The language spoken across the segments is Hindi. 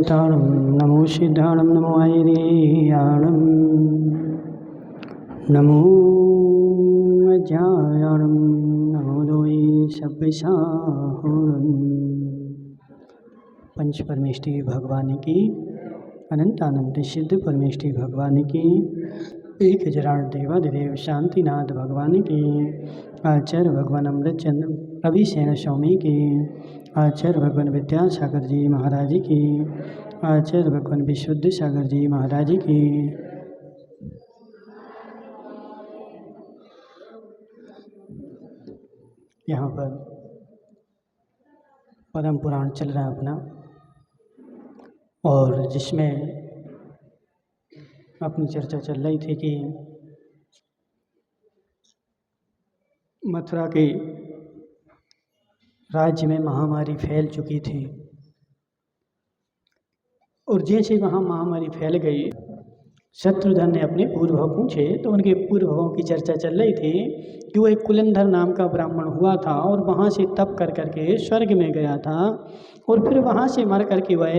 सिद्धाणं नमो सिद्धाणं नमो ऐरेयाणं नमो अज्ञायाणं नमो लोये सब्बसाहुरं। पंच परमेष्टि भगवान की अनंत आनंद सिद्ध परमेष्टि भगवान की एक हजाराण देवादिदेव शांतिनाथ भगवान की आचार्य भगवान अमृतचंद्र अभिषेण स्वामी की आचार्य भगवान विद्यासागर जी महाराज की आचार्य भगवान विशुद्ध सागर जी महाराज की यहाँ पर परम पुराण चल रहा है अपना, और जिसमें अपनी चर्चा चल रही थी कि मथुरा के राज्य में महामारी फैल चुकी थी, और जैसे वहाँ महामारी फैल गई, शत्रुघ्न ने अपने पूर्वज पूछे तो उनके पूर्वजों की चर्चा चल रही थी कि वो एक कुलंधर नाम का ब्राह्मण हुआ था और वहाँ से तप कर करके स्वर्ग में गया था, और फिर वहाँ से मर करके वह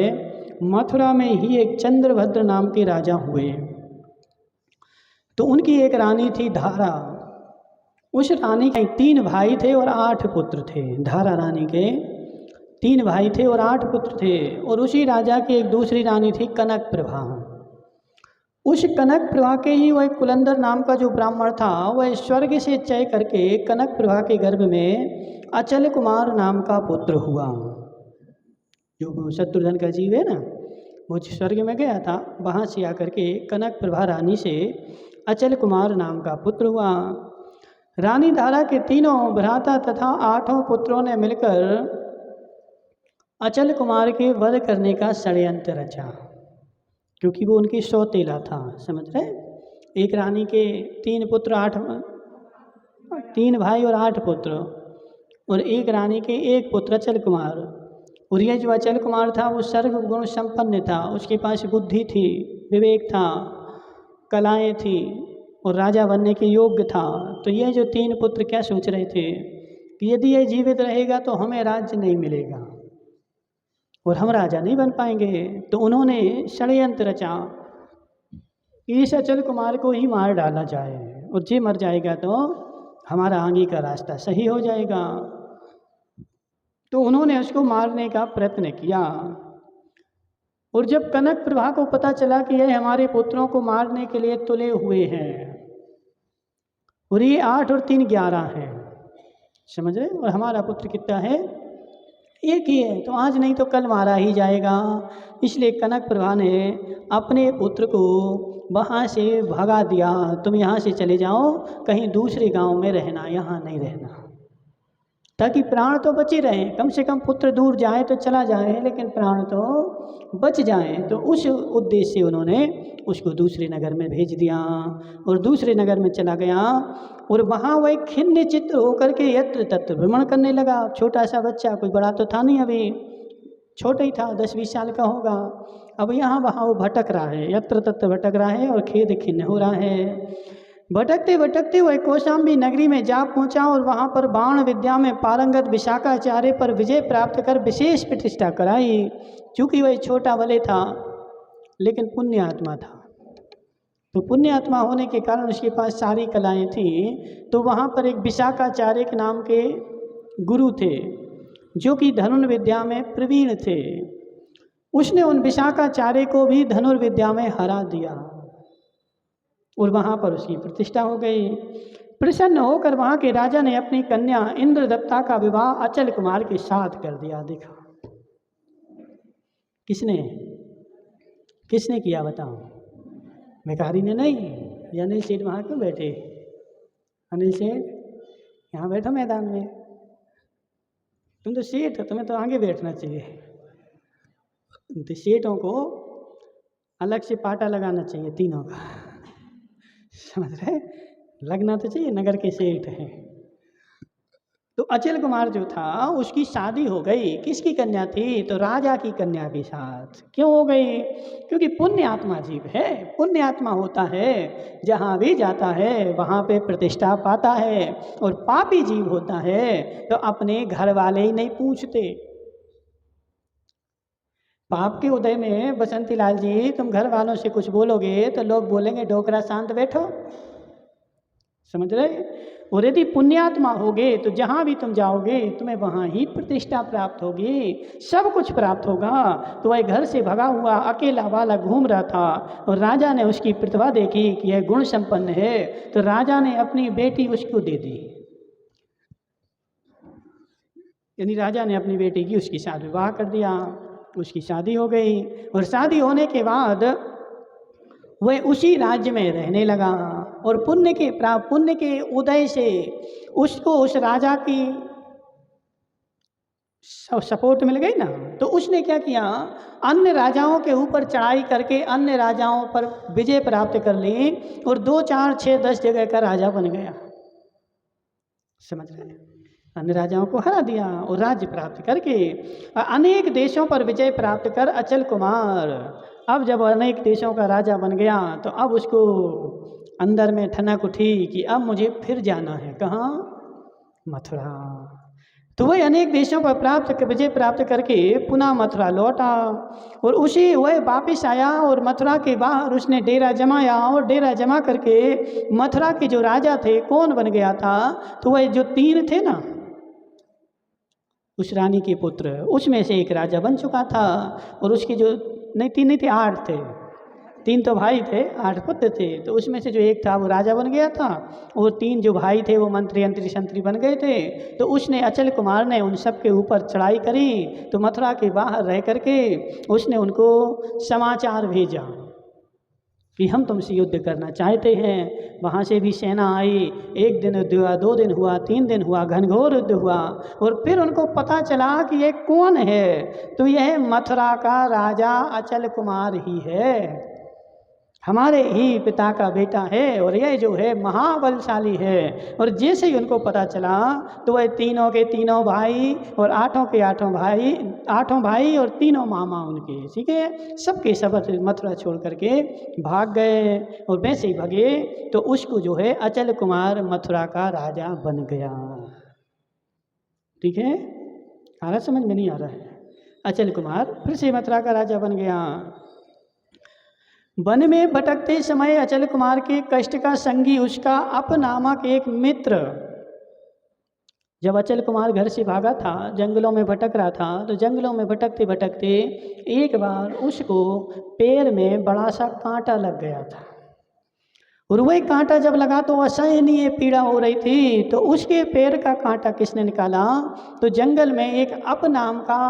मथुरा में ही एक चंद्रभद्र नाम के राजा हुए। तो उनकी एक रानी थी धारा। उस रानी के 3 भाई थे और 8 पुत्र थे। धारा रानी के 3 भाई थे और 8 पुत्र थे। और उसी राजा की एक दूसरी रानी थी कनक प्रभा। उस कनक प्रभा के ही वह कुलंदर नाम का जो ब्राह्मण था, वह स्वर्ग से चय करके कनक प्रभा के गर्भ में अचल कुमार नाम का पुत्र हुआ। जो शत्रुघ्न का जीव है ना, वो स्वर्ग में गया था, वहाँ से आकर के कनक प्रभा रानी से अचल कुमार नाम का पुत्र हुआ। रानी धारा के 3 भ्राता तथा 8 पुत्रों ने मिलकर अचल कुमार के वध करने का षड्यंत्र रचा, क्योंकि वो उनकी सौतेला था। समझ रहे? एक रानी के 3 पुत्र 3 भाई और 8 पुत्र, और एक रानी के 1 पुत्र अचल कुमार। और यह जो अचल कुमार था वो सर्व गुण संपन्न था। उसके पास बुद्धि थी, विवेक था, कलाएं थी और राजा बनने के योग्य था। तो ये जो 3 पुत्र क्या सोच रहे थे कि यदि ये जीवित रहेगा तो हमें राज्य नहीं मिलेगा और हम राजा नहीं बन पाएंगे। तो उन्होंने षड्यंत्र रचा, इस अचल कुमार को ही मार डाला जाए, और जे मर जाएगा तो हमारा आगे का रास्ता सही हो जाएगा। तो उन्होंने उसको मारने का प्रयत्न किया। और जब कनक प्रभा को पता चला कि यह हमारे पुत्रों को मारने के लिए तुले हुए हैं, और ये 8 और 3 11 हैं, समझ रहे? और हमारा पुत्र कितना है? 1 ही है, तो आज नहीं तो कल मारा ही जाएगा। इसलिए कनक प्रभा ने अपने पुत्र को वहाँ से भगा दिया, तुम यहाँ से चले जाओ, कहीं दूसरे गांव में रहना, यहाँ नहीं रहना, ताकि प्राण तो बचे रहें। कम से कम पुत्र दूर जाए तो चला जाए, लेकिन प्राण तो बच जाए। तो उस उद्देश्य से उन्होंने उसको दूसरे नगर में भेज दिया, और दूसरे नगर में चला गया, और वहाँ वह खिन्न चित्त होकर के यत्र तत्र भ्रमण करने लगा। छोटा सा बच्चा, कोई बड़ा तो था नहीं, अभी छोटा ही था, 10-20 साल का होगा। अब यहाँ वहाँ वो भटक रहा है, यत्र तत्र भटक रहा है, और खेद खिन्न हो रहा है। भटकते भटकते वह कौशाम्बी नगरी में जा पहुंचा, और वहाँ पर बाण विद्या में पारंगत विशाखाचार्य पर विजय प्राप्त कर विशेष प्रतिष्ठा कराई। चूँकि वह छोटा भले था लेकिन पुण्य आत्मा था, तो पुण्य आत्मा होने के कारण उसके पास सारी कलाएं थीं। तो वहाँ पर एक विशाखाचार्य के नाम के गुरु थे, जो कि धनुर्विद्या में प्रवीण थे। उसने उन विशाखाचार्य को भी धनुर्विद्या में हरा दिया, और वहाँ पर उसकी प्रतिष्ठा हो गई। प्रसन्न होकर वहाँ के राजा ने अपनी कन्या इंद्रदत्ता का विवाह अचल कुमार के साथ कर दिया। देखा किसने किया बताओ? भिखारी ने नहीं। ये अनिल सेठ वहाँ क्यों बैठे? अनिल सेठ यहाँ बैठो मैदान में, तुम तो सेठ हो, तुम्हें तो आगे बैठना चाहिए। तो सेठों को अलग से पाटा लगाना चाहिए, तीनों का, समझ रहे? लगना तो चाहिए, नगर के सेठ हैं। तो अचल कुमार जो था उसकी शादी हो गई। किसकी कन्या थी? तो राजा की कन्या के साथ। क्यों हो गई? क्योंकि पुण्य आत्मा जीव है। पुण्य आत्मा होता है, जहाँ भी जाता है वहाँ पे प्रतिष्ठा पाता है, और पापी जीव होता है तो अपने घर वाले ही नहीं पूछते। पाप के उदय में बसंती लाल जी तुम घर वालों से कुछ बोलोगे तो लोग बोलेंगे डोकरा शांत बैठो, समझ रहे। और यदि पुण्यात्मा होगे तो जहाँ भी तुम जाओगे तुम्हें वहाँ ही प्रतिष्ठा प्राप्त होगी, सब कुछ प्राप्त होगा। तो वह घर से भगा हुआ अकेला वाला घूम रहा था और राजा ने उसकी प्रतिभा देखी कि यह गुण संपन्न है, तो राजा ने अपनी बेटी उसको दे दी। यानी राजा ने अपनी बेटी की उसके साथ विवाह कर दिया, उसकी शादी हो गई। और शादी होने के बाद वह उसी राज्य में रहने लगा और पुण्य के उदय से उसको उस राजा की सपोर्ट मिल गई ना, तो उसने क्या किया, अन्य राजाओं के ऊपर चढ़ाई करके अन्य राजाओं पर विजय प्राप्त कर ली और 2, 4, 6, 10 जगह का राजा बन गया, समझ रहे हैं। अन्य राजाओं को हरा दिया और राज्य प्राप्त करके अनेक देशों पर विजय प्राप्त कर अचल कुमार अब जब अनेक देशों का राजा बन गया तो अब उसको अंदर में ठनक उठी कि अब मुझे फिर जाना है, कहाँ, मथुरा। तो वह अनेक देशों पर विजय प्राप्त करके पुनः मथुरा लौटा और उसी वह वापिस आया और मथुरा के बाहर उसने डेरा जमाया और डेरा जमा करके मथुरा के जो राजा थे कौन बन गया था, तो वह जो 3 थे ना उस रानी के पुत्र, उसमें से एक राजा बन चुका था। और उसके जो नहीं 3 नहीं थे 8 थे, 3 तो भाई थे 8 पुत्र थे, तो उसमें से जो एक था वो राजा बन गया था और 3 जो भाई थे वो मंत्री अंतरी संतरी बन गए थे। तो उसने अचल कुमार ने उन सब के ऊपर चढ़ाई करी, तो मथुरा के बाहर रह करके उसने उनको समाचार भेजा कि हम तुमसे युद्ध करना चाहते हैं। वहाँ से भी सेना आई, 1 दिन युद्ध हुआ, 2 दिन हुआ, 3 दिन हुआ, घनघोर युद्ध हुआ और फिर उनको पता चला कि ये कौन है, तो यह मथुरा का राजा अचल कुमार ही है, हमारे ही पिता का बेटा है और यह जो है महाबलशाली है। और जैसे ही उनको पता चला तो वह तीनों के तीनों भाई और 8 के 8 भाई और तीनों मामा उनके, ठीक है, सबके सब मथुरा छोड़ करके भाग गए। और वैसे ही भागे तो उसको जो है अचल कुमार मथुरा का राजा बन गया। ठीक है, आ रहा, समझ में नहीं आ रहा है? अचल कुमार फिर से मथुरा का राजा बन गया। वन में भटकते समय अचल कुमार के कष्ट का संगी उसका अप नामक एक मित्र, जब अचल कुमार घर से भागा था, जंगलों में भटक रहा था, तो जंगलों में भटकते भटकते एक बार उसको पैर में बड़ा सा कांटा लग गया था। और वही कांटा जब लगा तो असहनीय पीड़ा हो रही थी, तो उसके पैर का कांटा किसने निकाला, तो जंगल में एक अप नाम का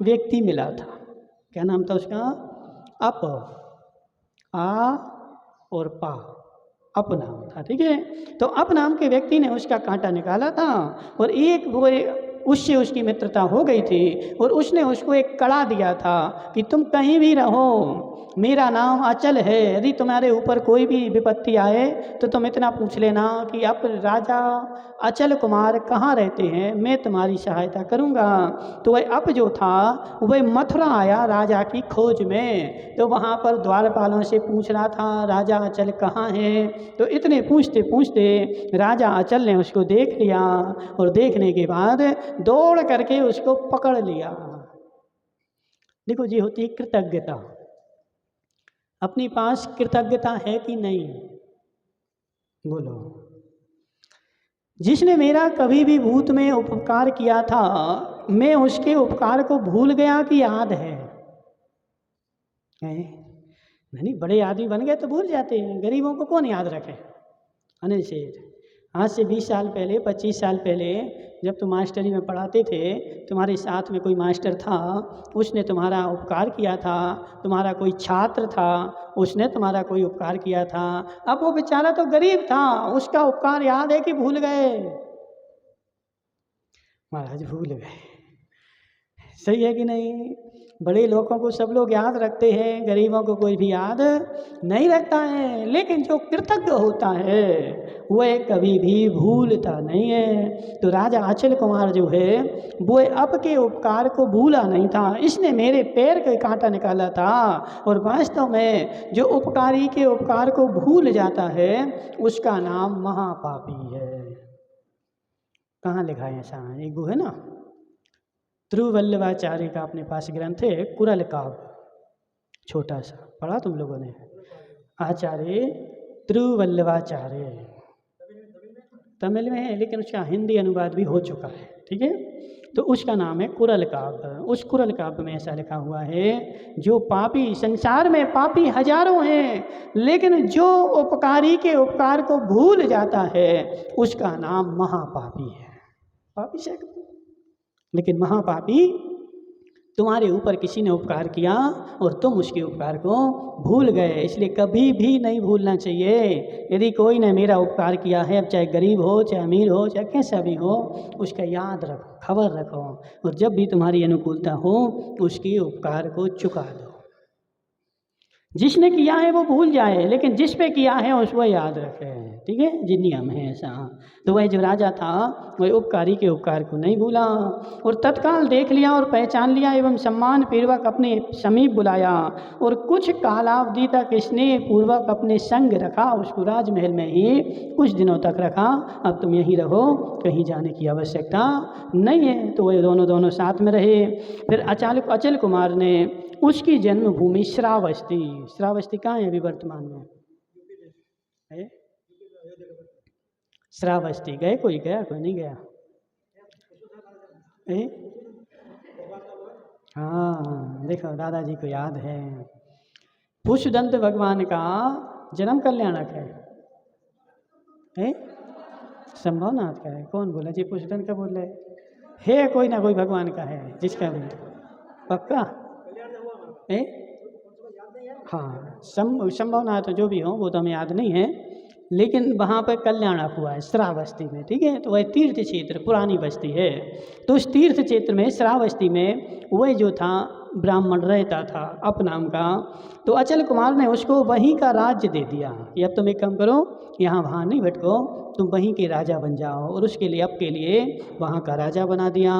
व्यक्ति मिला था। क्या नाम था उसका? अप, आ और पा, अप नाम था, ठीक है। तो अप नाम के व्यक्ति ने उसका कांटा निकाला था और एक वो उससे उसकी मित्रता हो गई थी और उसने उसको एक कड़ा दिया था कि तुम कहीं भी रहो, मेरा नाम अचल है, यदि तुम्हारे ऊपर कोई भी विपत्ति आए तो तुम इतना पूछ लेना कि अब राजा अचल कुमार कहाँ रहते हैं, मैं तुम्हारी सहायता करूँगा। तो वह अप जो था वह मथुरा आया राजा की खोज में, तो वहाँ पर द्वारपालों से पूछ रहा था राजा अचल कहाँ है। तो इतने पूछते पूछते राजा अचल ने उसको देख लिया और देखने के बाद दौड़ करके उसको पकड़ लिया। देखो जी, होती है कृतज्ञता। अपने पास कृतज्ञता है कि नहीं, बोलो। जिसने मेरा कभी भी भूत में उपकार किया था, मैं उसके उपकार को भूल गया कि याद है? नहीं, बड़े आदमी बन गए तो भूल जाते हैं, गरीबों को कौन याद रखे। अनिल सेठ, आज से 20 साल पहले, 25 साल पहले जब तुम मास्टरी में पढ़ाते थे, तुम्हारे साथ में कोई मास्टर था, उसने तुम्हारा उपकार किया था, तुम्हारा कोई छात्र था, उसने तुम्हारा कोई उपकार किया था। अब वो बेचारा तो गरीब था, उसका उपकार याद है कि भूल गए? महाराज भूल गए। सही है कि नहीं? बड़े लोगों को सब लोग याद रखते हैं, गरीबों को कोई भी याद नहीं रखता है। लेकिन जो कृतज्ञ होता है वह कभी भी भूलता नहीं है। तो राजा अचल कुमार जो है वो अब के उपकार को भूला नहीं था, इसने मेरे पैर का कांटा निकाला था। और वास्तव में जो उपकारी के उपकार को भूल जाता है उसका नाम महापापी है। कहाँ लिखा है ऐसा? एक वो है ना, तिरुवल्लभाचार्य का अपने पास ग्रंथ है कुरल काव्य, छोटा सा, पढ़ा तुम लोगों ने? आचार्य तिरुवल्लभाचार्य, तमिल में है लेकिन उसका हिंदी अनुवाद भी हो चुका है, ठीक है। तो उसका नाम है कुरल काव्य। उस कुरल काव्य में ऐसा लिखा हुआ है, जो पापी, संसार में पापी हजारों हैं, लेकिन जो उपकारी के उपकार को भूल जाता है उसका नाम महापापी है। पापी से, लेकिन महापापी, तुम्हारे ऊपर किसी ने उपकार किया और तुम उसके उपकार को भूल गए, इसलिए कभी भी नहीं भूलना चाहिए। यदि कोई ने मेरा उपकार किया है, अब चाहे गरीब हो, चाहे अमीर हो, चाहे कैसा भी हो, उसका याद रखो, खबर रखो, और जब भी तुम्हारी अनुकूलता हो उसके उपकार को चुका दो। जिसने किया है वो भूल जाए, लेकिन जिस पे किया है उसको याद रखे, ठीक है जी, नियम है ऐसा। तो वह जो राजा था वह उपकारी के उपकार को नहीं भूला और तत्काल देख लिया और पहचान लिया एवं सम्मान पूर्वक अपने समीप बुलाया और कुछ कालावधि तक स्नेह पूर्वक अपने संग रखा। उसको राजमहल में ही कुछ दिनों तक रखा, अब तुम यहीं रहो, कहीं जाने की आवश्यकता नहीं है। तो वह दोनों साथ में रहे। फिर अचल कुमार ने उसकी जन्मभूमि श्रावस्ती, श्रावस्ती कहाँ है अभी वर्तमान में है? श्रावस्ती गए? कोई गया, कोई नहीं गया? हाँ, देखो दादाजी को याद है। पुष्पदंत भगवान का जन्म कल्याणक है? संभवनाथ का है? कौन बोला जी? पुष्पदंत का बोल रहे है? कोई ना कोई भगवान का है जिसका भी पक्का है। हाँ, संभवनाथ जो भी हो वो तो हमें याद नहीं है, लेकिन वहाँ पर कल्याणक हुआ है श्रावस्ती में, ठीक है। तो वह तीर्थ क्षेत्र, पुरानी बस्ती है। तो उस तीर्थ क्षेत्र में श्रावस्ती में वह जो था ब्राह्मण रहता था अप नाम का। तो अचल कुमार ने उसको वहीं का राज्य दे दिया कि अब तुम एक काम करो, यहाँ वहाँ नहीं भटको, तुम वहीं के राजा बन जाओ, और उसके लिए अब के लिए वहाँ का राजा बना दिया।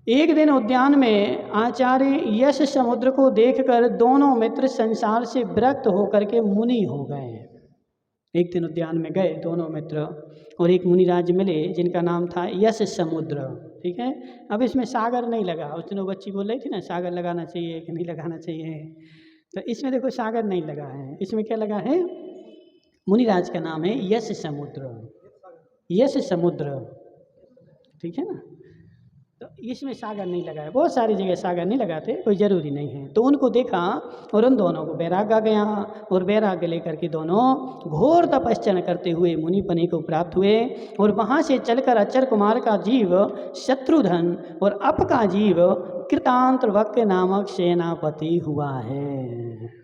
एक दिन उद्यान में आचार्य यश समुद्र को देखकर दोनों मित्र संसार से विरक्त होकर के मुनि हो गए। एक दिन उद्यान में गए दोनों मित्र और एक मुनिराज मिले जिनका नाम था यश समुद्र, ठीक है। अब इसमें सागर नहीं लगा, उस दिन वो बच्ची बोल रही थी ना सागर लगाना चाहिए कि नहीं लगाना चाहिए, तो इसमें देखो सागर नहीं लगा है। इसमें क्या लगा है? मुनिराज का नाम है यश समुद्र, यश समुद्र, ठीक है ना। तो इसमें सागर नहीं लगा है। बहुत सारी जगह सागर नहीं लगाते, कोई ज़रूरी नहीं है। तो उनको देखा और उन दोनों को वैराग्य आ गया और वैराग्य लेकर के दोनों घोर तपस्या करते हुए मुनिपनी को प्राप्त हुए। और वहाँ से चलकर अचल कुमार का जीव शत्रुधन और अप का जीव कृतांतवक्य नामक सेनापति हुआ है।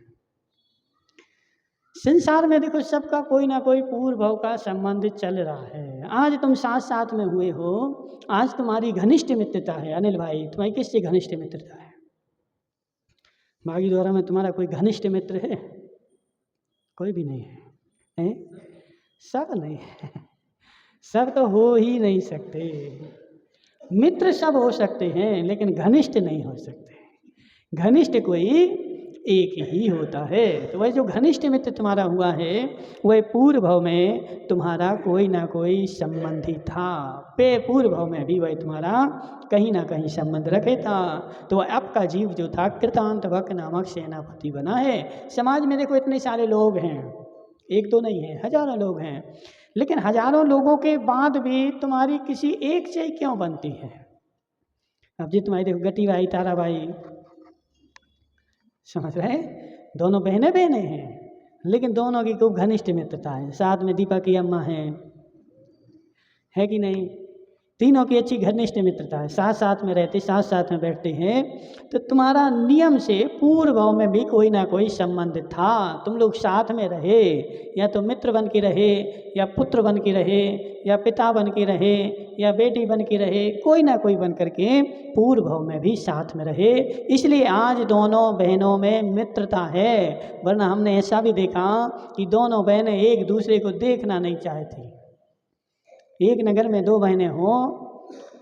संसार में देखो सबका कोई ना कोई पूर्व भाव का संबंध चल रहा है। आज तुम साथ साथ में हुए हो, आज तुम्हारी घनिष्ठ मित्रता है। अनिल भाई, तुम्हारी किससे घनिष्ठ मित्रता है? बागी द्वारा में तुम्हारा कोई घनिष्ठ मित्र है? कोई भी नहीं है, सब नहीं है, सब तो हो ही नहीं सकते। मित्र सब हो सकते हैं लेकिन घनिष्ठ नहीं हो सकते। घनिष्ठ कोई एक ही होता है। तो वह जो घनिष्ठ मित्र तुम्हारा हुआ है वह पूर्व भाव में तुम्हारा कोई ना कोई संबंधी था, पूर्व भाव में भी वह तुम्हारा कहीं ना कहीं संबंध रखे था। तो वह आपका जीव जो था कृतांतवक्य नामक सेनापति बना है। समाज में देखो इतने सारे लोग हैं, एक दो नहीं है, हजारों लोग हैं, लेकिन हजारों लोगों के बाद भी तुम्हारी किसी एक से क्यों बनती है? अब जी तुम्हारी देखो गटी भाई, तारा भाई, समझ रहे, दोनों बहने बहने हैं लेकिन दोनों की खूब घनिष्ठ मित्रता है। साथ में दीपा की अम्मा है कि नहीं? तीनों की अच्छी घनिष्ठ मित्रता है, साथ साथ में रहते, साथ साथ में बैठते हैं। तो तुम्हारा नियम से पूर्व भाव में भी कोई ना कोई संबंध था। तुम लोग साथ में रहे, या तो मित्र बन के रहे, या पुत्र बन के रहे, या पिता बन के रहे, या बेटी बन के रहे, कोई ना कोई बन करके पूर्व भाव में भी साथ में रहे। इसलिए आज दोनों बहनों में मित्रता है। वरना हमने ऐसा भी देखा कि दोनों बहनें एक दूसरे को देखना नहीं चाहती। एक नगर में दो बहनें हों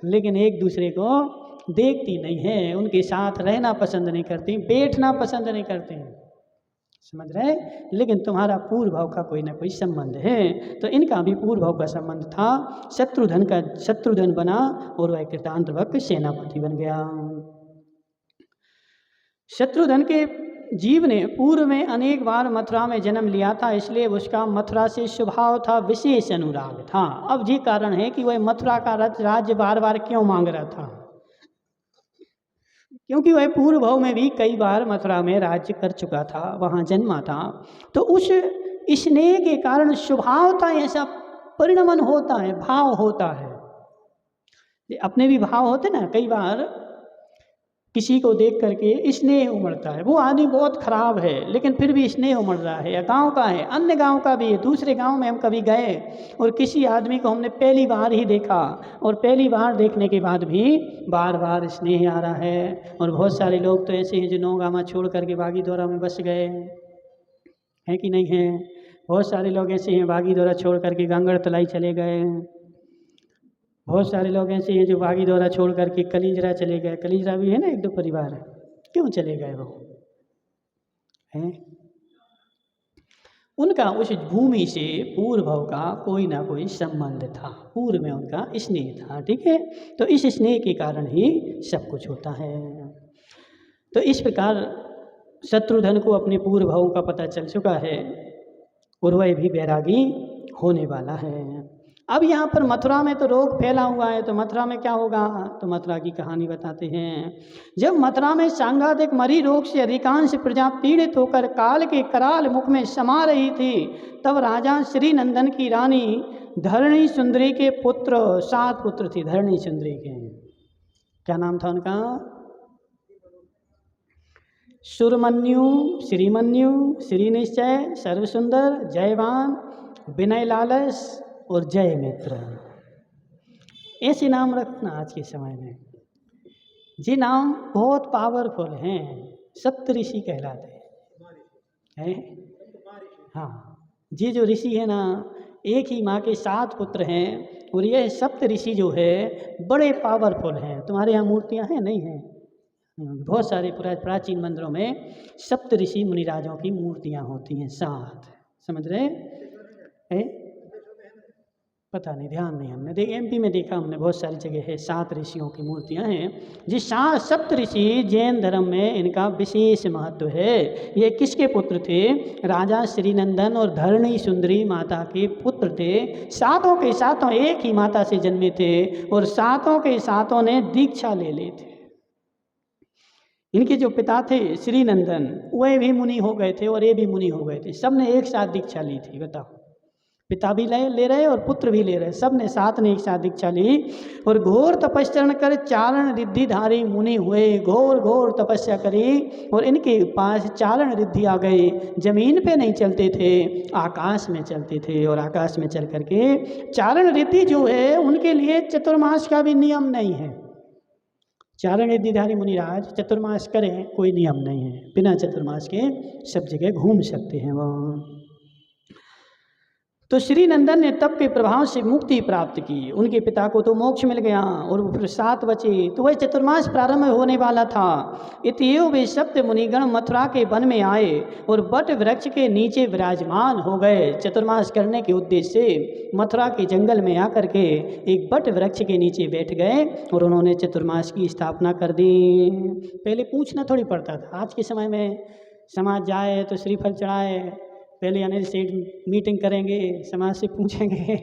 लेकिन एक दूसरे को देखती नहीं है, उनके साथ रहना पसंद नहीं करती, बैठना पसंद नहीं करती। समझ रहे? लेकिन तुम्हारा पूर्व भाव का कोई ना कोई संबंध है। तो इनका भी पूर्व भाव का संबंध था। शत्रुधन बना और वह कृतांतवक सेनापति बन गया। शत्रुधन के जीव ने पूर्व में अनेक बार मथुरा में जन्म लिया था, इसलिए उसका मथुरा से स्वभाव था, विशेष अनुराग था। अब ये कारण है कि वह मथुरा का राज्य बार बार क्यों मांग रहा था, क्योंकि वह पूर्व भाव में भी कई बार मथुरा में राज्य कर चुका था, वहाँ जन्मा था। तो उस स्नेह के कारण स्वभावता ऐसा परिणमन होता है, भाव होता है। अपने भी भाव होते ना, कई बार किसी को देख करके स्नेह उमड़ता है। वो आदमी बहुत खराब है लेकिन फिर भी स्नेह उमड़ रहा है। या गांव का है, अन्य गांव का भी है, दूसरे गांव में हम कभी गए और किसी आदमी को हमने पहली बार ही देखा और पहली बार देखने के बाद भी बार बार स्नेह आ रहा है। और बहुत सारे लोग तो ऐसे हैं जो नौगामा छोड़ करके बागीदौरा में बस गए हैं कि नहीं है। बहुत सारे लोग ऐसे हैं बागीदौरा छोड़ करके गांगड़ तलाई चले गए। बहुत सारे लोग ऐसे हैं जो बागीदौरा छोड़ करके कलिंजरा चले गए। कलिंजरा भी है ना, एक दो परिवार है। क्यों चले गए वो हैं? उनका उस भूमि से पूर्व भाव का कोई ना कोई संबंध था, पूर्व में उनका स्नेह था। ठीक है, तो इस स्नेह के कारण ही सब कुछ होता है। तो इस प्रकार शत्रुधन को अपने पूर्व भावों का पता चल चुका है और वह भी बैरागी होने वाला है। अब यहाँ पर मथुरा में तो रोग फैला हुआ है, तो मथुरा में क्या होगा? तो मथुरा की कहानी बताते हैं। जब मथुरा में सांघातिक मरी रोग से अधिकांश प्रजा पीड़ित होकर काल के कराल मुख में समा रही थी, तब राजा श्री नंदन की रानी धरणी सुंदरी के पुत्र, 7 पुत्र थे धरणी सुंदरी के। क्या नाम था उनका? सुरमन्यु, श्रीमन्यु, श्री निश्चय, सर्वसुंदर, जयवान, विनय लालस और जय मित्र। ऐसे नाम रखना आज के समय में। ये नाम बहुत पावरफुल हैं, सप्तऋषि कहलाते हैं। हाँ, ये जो ऋषि है ना, एक ही माँ के 7 पुत्र हैं और यह सप्तऋषि जो है बड़े पावरफुल हैं। तुम्हारे यहाँ मूर्तियाँ हैं? नहीं हैं? बहुत सारे प्राचीन मंदिरों में सप्तऋषि मुनिराजों की मूर्तियाँ होती हैं 7। समझ रहे हैं? पता नहीं, ध्यान नहीं, हमने देख एमपी में देखा हमने, बहुत सारी जगह है 7 ऋषियों की मूर्तियां हैं। जिस 7 सप्त ऋषि जैन धर्म में इनका विशेष महत्व है। ये किसके पुत्र थे? राजा श्रीनंदन और धरणी सुंदरी माता के पुत्र थे। 7 के 7 एक ही माता से जन्मे थे और 7 के 7 ने दीक्षा ले ली थी। इनके जो पिता थे श्रीनंदन, वह भी मुनि हो गए थे और ये भी मुनि हो गए थे। सब ने एक साथ दीक्षा ली थी। बताओ, पिता भी ले रहे और पुत्र भी ले रहे, सब ने साथ ने एक साथ दीक्षा ली और घोर तपस्या कर चारण रिद्धिधारी मुनि हुए। घोर घोर तपस्या करी और इनके पास चारण रिद्धि आ गई। जमीन पे नहीं चलते थे, आकाश में चलते थे और आकाश में चल करके चारण रिद्धि जो है उनके लिए चतुर्मास का भी नियम नहीं है। चारण रिद्धिधारी मुनिराज चतुर्मास करें, कोई नियम नहीं है। बिना चतुर्मास के सब जगह घूम सकते हैं वो। तो श्री नंदन ने तप के प्रभाव से मुक्ति प्राप्त की। उनके पिता को तो मोक्ष मिल गया और फिर 7 बचे, तो वह चतुर्मास प्रारंभ होने वाला था। इतएव वे सप्त मुनिगण मथुरा के वन में आए और बट वृक्ष के नीचे विराजमान हो गए। चतुर्मास करने के उद्देश्य से मथुरा के जंगल में आकर के एक बट वृक्ष के नीचे बैठ गए और उन्होंने चतुर्मास की स्थापना कर दी। पहले पूछना थोड़ी पड़ता था। आज के समय में समाज जाए तो श्रीफल चढ़ाए, पहले अनिल सेठ मीटिंग करेंगे, समाज से पूछेंगे।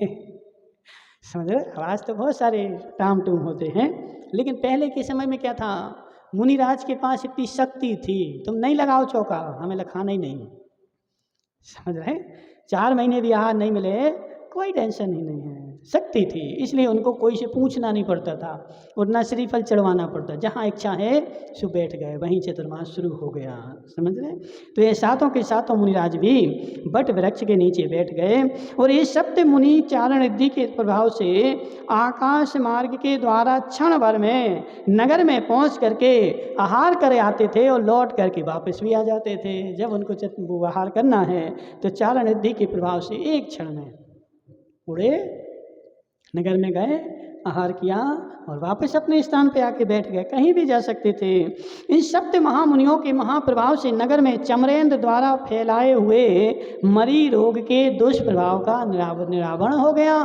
समझ रहे? आज तो बहुत सारे टाम टूम होते हैं, लेकिन पहले के समय में क्या था? मुनिराज के पास इतनी शक्ति थी, तुम नहीं लगाओ चौका, हमें लखाना ही नहीं। समझ रहे? 4 महीने भी आहार नहीं मिले, कोई टेंशन ही नहीं है। शक्ति थी, इसलिए उनको कोई से पूछना नहीं पड़ता था और ना श्रीफल चढ़वाना पड़ता। जहाँ इच्छा है सो बैठ गए, वहीं चतुर्मास शुरू हो गया। समझ रहे? तो ये 7 के 7 मुनिराज भी बट वृक्ष के नीचे बैठ गए और ये सप्त मुनि चारण रिद्धि के प्रभाव से आकाश मार्ग के द्वारा क्षण भर में नगर में पहुँच करके आहार करे आते थे और लौट करके वापस भी आ जाते थे। जब उनको आहार करना है तो चारण रिद्धि के प्रभाव से एक क्षण में उड़े, नगर में गए आहार किया और वापस अपने स्थान पे आके बैठ गए, कहीं भी जा सकते थे। इन सप्त महामुनियों के महाप्रभाव से नगर में चमरेंद्र द्वारा फैलाए हुए मरी रोग के दुष्प्रभाव का निरावरण हो गया।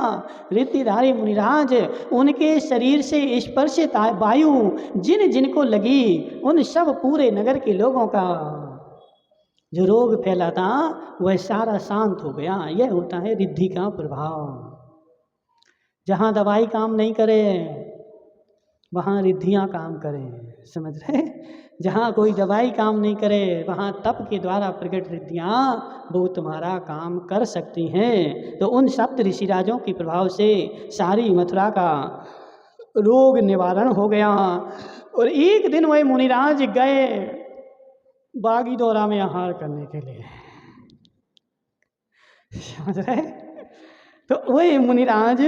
ऋद्धिधारी मुनिराज, उनके शरीर से स्पर्शित वायु जिन जिनको लगी उन सब पूरे नगर के लोगों का जो रोग फैला था वह सारा शांत हो गया। यह होता है रिद्धि का प्रभाव। जहाँ दवाई काम नहीं करे वहाँ रिद्धियाँ काम करें, समझ रहे? जहाँ कोई दवाई काम नहीं करे वहाँ तप के द्वारा प्रकट रिद्धियाँ वो तुम्हारा काम कर सकती हैं। तो उन सप्त ऋषिराजों के प्रभाव से सारी मथुरा का रोग निवारण हो गया। और एक दिन वह मुनिराज गए बागी दौरा में आहार करने के लिए, समझ रहे? तो वह मुनिराज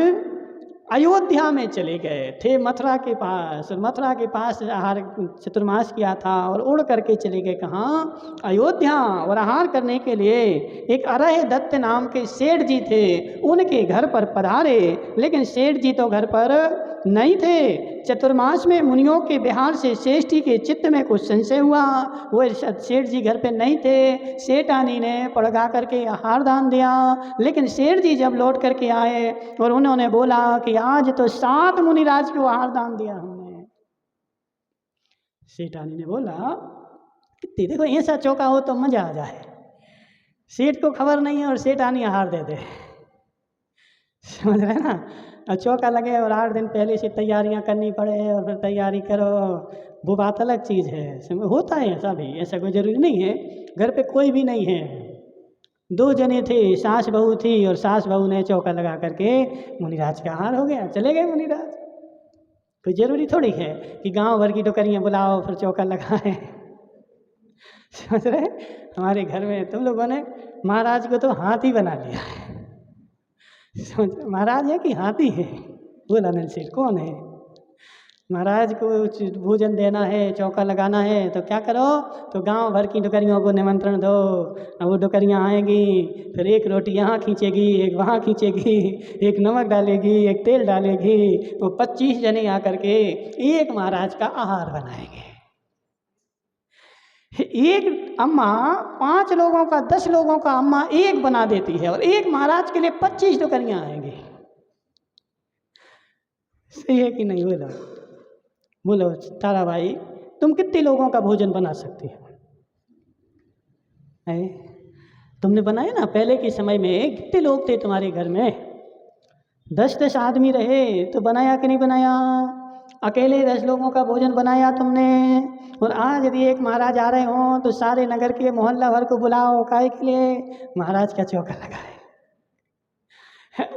अयोध्या में चले गए थे, मथुरा के पास। और मथुरा के पास आहार चतुर्मास किया था और उड़ करके चले गए कहाँ? अयोध्या। और आहार करने के लिए एक अरह दत्त नाम के सेठ जी थे, उनके घर पर पधारे। लेकिन सेठ जी तो घर पर नहीं थे। चतुर्मास में मुनियों के बिहार से श्रेष्ठी के चित्त में कुछ संशय हुआ। वो सेठ जी घर पे नहीं थे। सेठानी ने पड़गा करके आहार दान दिया। लेकिन सेठ जी जब लौट करके आए और उन्होंने बोला कि आज तो 7 मुनिराज को आहार दान दिया हमने। सेठानी ने बोला कि देखो ऐसा चौका हो तो मजा आ जाए। सेठ को खबर नहीं है और सेठानी आहार दे दे, समझ रहे ना? और चौका लगे और 8 दिन पहले से तैयारियां करनी पड़े और फिर तैयारी करो, वो बात अलग चीज़ है। होता है ऐसा भी, ऐसा कोई ज़रूरी नहीं है। घर पे कोई भी नहीं है, 2 जने थे, सास बहू थी और सास बहू ने चौका लगा करके मुनिराज का आहार हो गया, चले गए मुनिराज। कोई ज़रूरी थोड़ी है कि गांव भर की टोकरियाँ बुलाओ फिर चौका लगाए, समझ रहे? हमारे घर में तुम लोगों ने महाराज को तो हाथी बना लिया है। महाराज है कि हाथी है? बोला नंद सेठ कौन है? महाराज को भोजन देना है, चौका लगाना है तो क्या करो? तो गांव भर की डोकरियों को निमंत्रण दो। अब वो डोकरियाँ आएंगी, फिर एक रोटी यहाँ खींचेगी, एक वहाँ खींचेगी, एक नमक डालेगी, एक तेल डालेगी। तो 25 जने आकर के एक महाराज का आहार बनाएंगे। एक अम्मा 5 लोगों का, 10 लोगों का अम्मा एक बना देती है और एक महाराज के लिए 25 टोकरियां आएंगी। सही है कि नहीं? बोलो तारा भाई, तुम कितने लोगों का भोजन बना सकती हो? तुमने बनाया ना? पहले के समय में कितने लोग थे तुम्हारे घर में? 10-10 आदमी रहे तो बनाया कि नहीं बनाया? अकेले 10 लोगों का भोजन बनाया तुमने। और आज यदि एक महाराज आ रहे हों तो सारे नगर के मोहल्ला भर को बुलाओ, काहे के लिए? महाराज का चौका लगाए।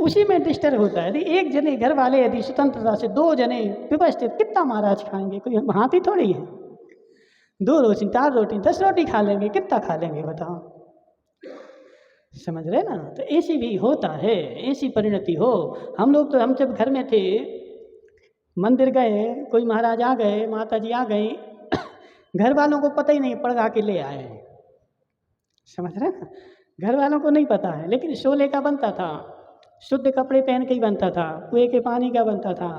उसी में डिस्टर्ब होता है। यदि एक जने घर वाले यदि स्वतंत्रता से 2 जने व्यवस्थित, कितना महाराज खाएंगे? कोई हाथी थोड़ी है। 2 रोटी, 4 रोटी, 10 रोटी खा लेंगे, कितना खा लेंगे बताओ? समझ रहे ना? तो ऐसी भी होता है, ऐसी परिणति हो। हम लोग तो, हम जब घर में थे, मंदिर गए, कोई महाराज आ गए, माता जी आ गई, घर वालों को पता ही नहीं, पड़गा के ले आए। समझ रहे ना? घर वालों को नहीं पता है, लेकिन शोले का बनता था, शुद्ध कपड़े पहन के ही बनता था, कुएं के पानी का बनता था।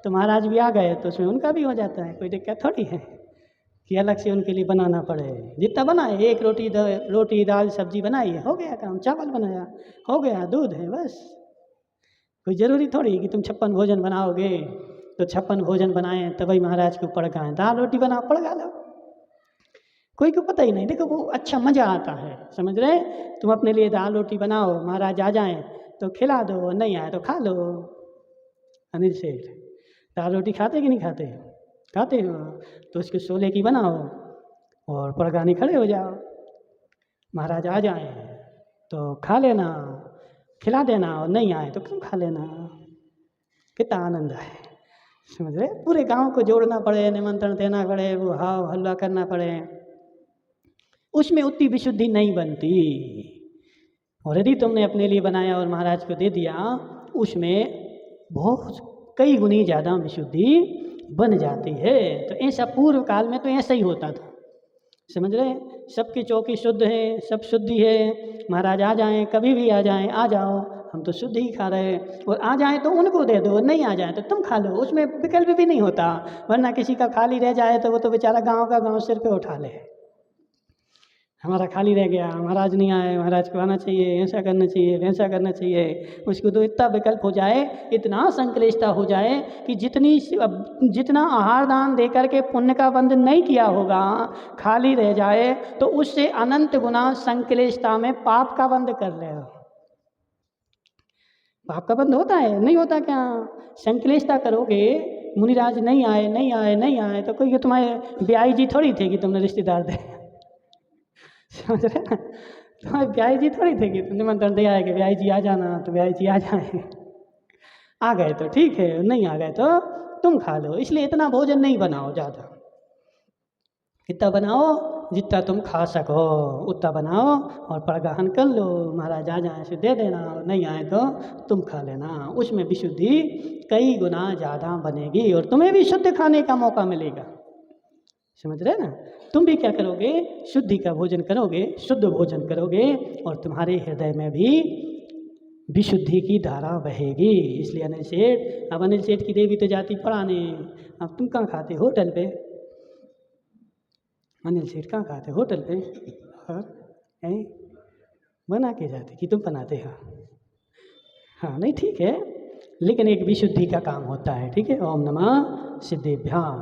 तो महाराज भी आ गए तो उसमें उनका भी हो जाता है, कोई दिक्कत थोड़ी है कि अलग से उनके लिए बनाना पड़े। जितना बनाए, एक रोटी दाल सब्जी बनाई है, हो गया काम। चावल बनाया, हो गया। दूध है, बस। कोई ज़रूरी थोड़ी कि तुम 56 भोजन बनाओगे तो 56 भोजन बनाएं तभी महाराज को पड़गाएं। दाल रोटी बनाओ, पड़गा लो, कोई को पता ही नहीं। देखो वो अच्छा मज़ा आता है, समझ रहे? तुम अपने लिए दाल रोटी बनाओ, महाराज आ जाएं तो खिला दो, नहीं आए तो खा लो। अनिल सेठ दाल रोटी खाते कि नहीं खाते? खाते हो तो उसके शोले की बनाओ और पड़गाने खड़े हो जाओ। महाराज आ जाएं तो खा लेना, खिला देना, और नहीं आए तो तुम खा लेना। कितना आनंद है, समझ रहे? पूरे गांव को जोड़ना पड़े, निमंत्रण देना पड़े, वो हाव हल्ला करना पड़े, उसमें उतनी विशुद्धि नहीं बनती। और यदि तुमने अपने लिए बनाया और महाराज को दे दिया, उसमें बहुत कई गुनी ज़्यादा विशुद्धि बन जाती है। तो ऐसा पूर्व काल में तो ऐसा ही होता था, समझ रहे हैं? सबकी चौकी शुद्ध है, सब शुद्धि है। महाराज आ जाएं, कभी भी आ जाएं, आ जाओ, हम तो शुद्ध ही खा रहे हैं। और आ जाएं तो उनको दे दो, नहीं आ जाए तो तुम खा लो, उसमें विकल्प भी नहीं होता। वरना किसी का खाली रह जाए तो वो तो बेचारा गांव का गांव सिर पे उठा ले, हमारा खाली रह गया, महाराज नहीं आए, महाराज को आना चाहिए, ऐसा करना चाहिए, वैसा करना चाहिए। उसको तो इतना विकल्प हो जाए, इतना संक्लिष्टता हो जाए कि जितना आहार दान दे करके पुण्य का बंध नहीं किया होगा, खाली रह जाए तो उससे अनंत गुना संक्लिष्टता में पाप का बंध कर ले। पाप का बंध होता है, नहीं होता क्या? संक्लिष्टता करोगे, मुनिराज नहीं आए, नहीं आए, नहीं आए, तो कोई तुम्हारे ब्याई जी थोड़ी थे कि तुमने रिश्तेदार दे समझ रहे ना? तुम्हारे ब्याई जी थोड़ी थे कि निमंत्रण दिया है कि ब्याई जी आ जाना, तो ब्याई जी आ जाए। आ गए तो ठीक है, नहीं आ गए तो तुम खा लो। इसलिए इतना भोजन नहीं बनाओ ज़्यादा, इतना बनाओ जितना तुम खा सको, उतना बनाओ और परगाहन कर लो। महाराज आ जाए से दे देना, और नहीं आए तो तुम खा लेना। उसमें विशुद्धि कई गुना ज़्यादा बनेगी और तुम्हें भी शुद्ध खाने का मौका मिलेगा। समझ रहे ना? तुम भी क्या करोगे? शुद्धि का भोजन करोगे, शुद्ध भोजन करोगे और तुम्हारे हृदय में भी विशुद्धि की धारा बहेगी। इसलिए अनिल सेठ, अब अनिल सेठ की देवी तो जाती पढ़ाने, अब तुम कहाँ खाते? होटल पे। अनिल सेठ कहाँ खाते? होटल पे। और बना के जाते कि तुम बनाते हो? हाँ, नहीं ठीक है, लेकिन एक विशुद्धि का काम होता है। ठीक है, ओम नमः सिद्धेभ्याम।